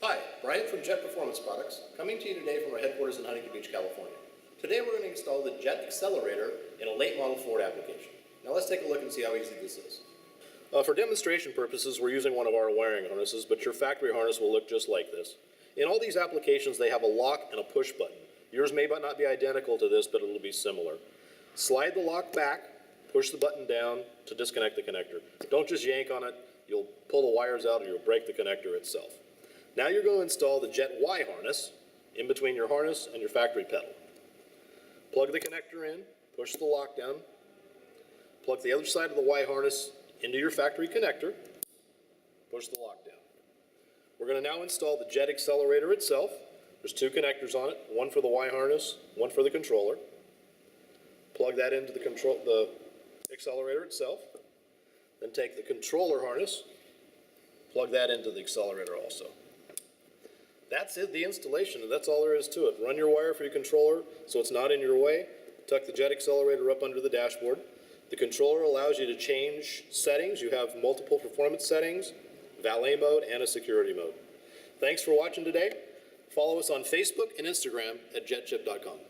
Hi, Brian from JET Performance Products, coming to you today from our headquarters in Huntington Beach, California. Today we're going to install the JET Xcelerator in a late model Ford application. Now let's take a look and see how easy this is. For demonstration purposes, we're using one of our wiring harnesses, but your factory harness will look just like this. In all these applications, they have a lock and a push button. Yours may not be identical to this, but it'll be similar. Slide the lock back, push the button down to disconnect the connector. Don't just yank on it, you'll pull the wires out or you'll break the connector itself. Now you're going to install the JET Y harness in between your harness and your factory pedal. Plug the connector in, push the lock down, plug the other side of the Y harness into your factory connector, push the lock down. We're going to now install the JET Xcelerator itself. There's two connectors on it, one for the Y harness, one for the controller. Plug that into the accelerator itself. Then take the controller harness, plug that into the accelerator also. That's it, the installation, and that's all there is to it. Run your wire for your controller so it's not in your way. Tuck the JET Xcelerator up under the dashboard. The controller allows you to change settings. You have multiple performance settings, valet mode, and a security mode. Thanks for watching today. Follow us on Facebook and Instagram at jetchip.com.